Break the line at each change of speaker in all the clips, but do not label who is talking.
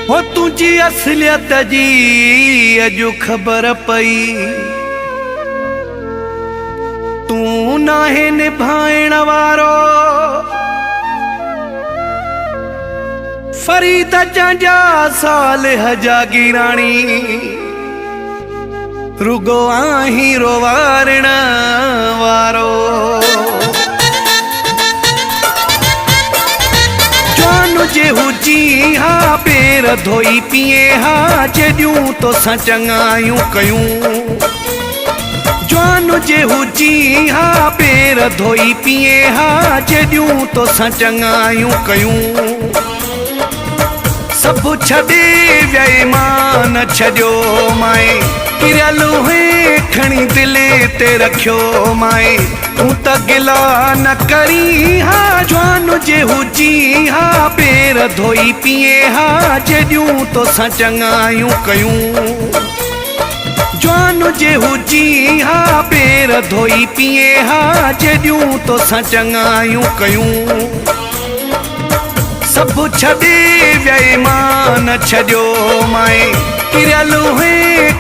हो तुझी असलियत जी अजु खबर पई, तू नाहे निभाइण वारो फरीद जा सालिह जागीराणी, रुगो आहीं रोवारण वारो। जवान जे हुजी हा पेर धोई पिए हा, जॾियूं तोसां चङायूं कयूं। जवान जे हुजी हा पेर धोई पिए हा, जॾियूं तोसां चङायूं कयूं। सभु छॾे विया मान छॾियो माए, किरियल खणी दिले ते रखियो माए। तूं त गिला न करी हा, जवान जे हुजी हा पेर धोई पिए हा, जॾियूं तोसां चङायूं कयूं। जवान जे हुजी हा पेर धोई पिए हा, जॾियूं तोसां चङायूं कयूं। सभु छॾे विया मान छॾियो माए, किरियल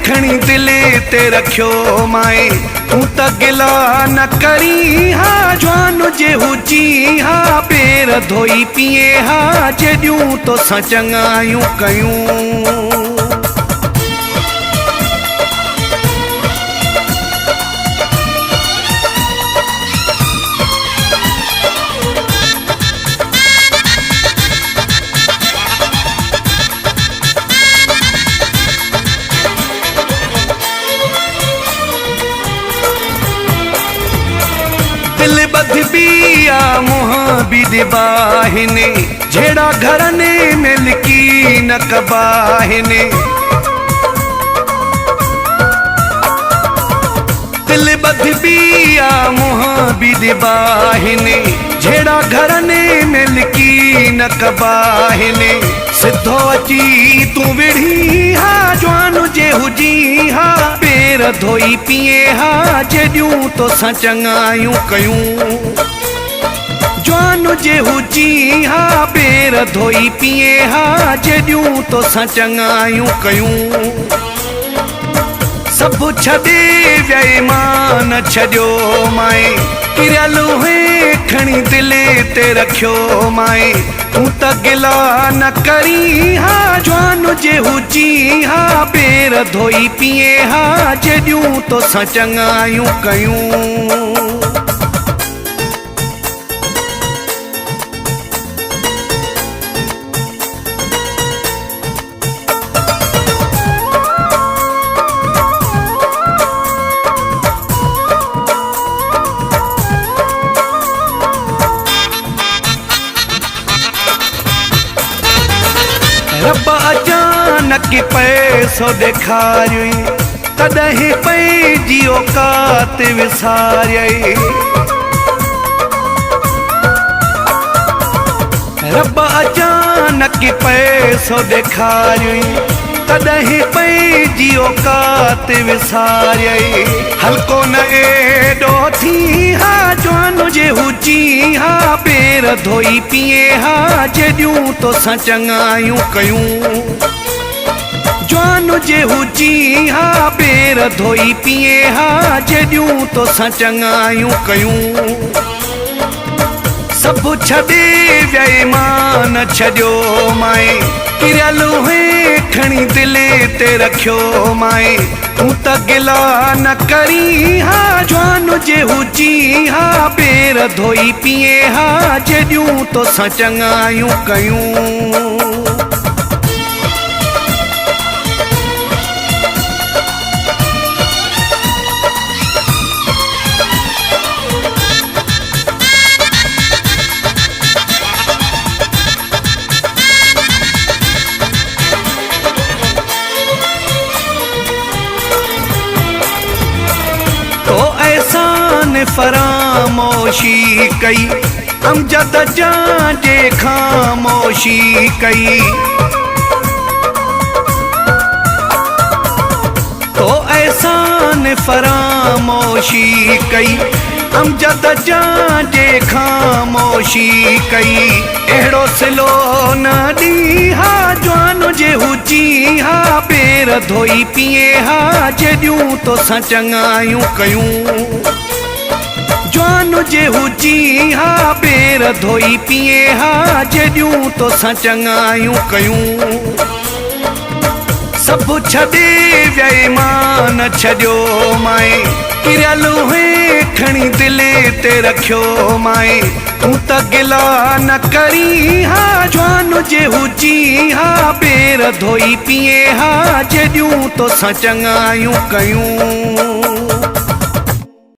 खणी दिले ते रखियो माए। तूं त गिला न करी हा, जवान जे हुजी हा पेर धोई पिए हा, जॾियूं तोसां चङायूं कयूं। दिल बदबिया मुँह भी दिबाहिने, झेड़ा घरने मिलकी न कबाहिने। दिल बदबिया मुँह भी दिबाहिने, झेड़ा घरने मिलकी न कबाहिने। सिद्धो अची तूं विढ़ी हा, जवान जे हुजी हा पेर धोई पिए हा, जॾियूं तोसां चङायूं कयूं। जवान जे हुजी हा पेर धोई पिए हा, जॾियूं तोसां चङायूं कयूं। सभु छॾे विया मान छॾियो माए, किरियल खणी दिले ते रखियो माए। तूं त गिला न करी हा, जवान जे हुजी हा पेर धोई पिए हा, जॾियूं तोसां चङायूं कयूं। रब अचानक पैसो ॾेखारियई, तॾहिं पंहिंजी औकात विसारियई। रब अचानक पैसो ॾेखारियई, तॾहिं पंहिंजी औकात विसारियई। हल्को न एॾो थी हा, जवान जे हुजी हा पेर धोई पिए हा, जॾियूं तोसां चङायूं कयूं। जवान जे हुजी हा पेर धोई पिए हा, जॾियूं तोसां चङायूं कयूं। सभु छॾे विया मान छॾियो माए, किरियल खणी दिले ते रखियो माए। तूं त गिला न करी हा, जवान जे हुजी हा पेर धोई पिए हा, जॾियूं तोसां चङायूं कयूं। फरामोशी कई, अमजद जांजे खामोशी कई। तो एहसान ने फरामोशी कई अमजद जांजे खामोशी कई अहिड़ो सिलो न ॾी हा जवान जे हुजी हा पेर धोई पिए हा जॾियूं तोसां चङायूं कयूं जवान जे हुजी हा पेर धोई पिए हा जॾियूं तोसां चङायूं कयूं सभु छॾे विया मान छॾियो माए किरियल हुए खणी दिले ते रखियो माए तूं त गिला न करी हा जवान जे हुजी हा पेर धोई पिए हा जॾियूं तोसां चङायूं कयूं।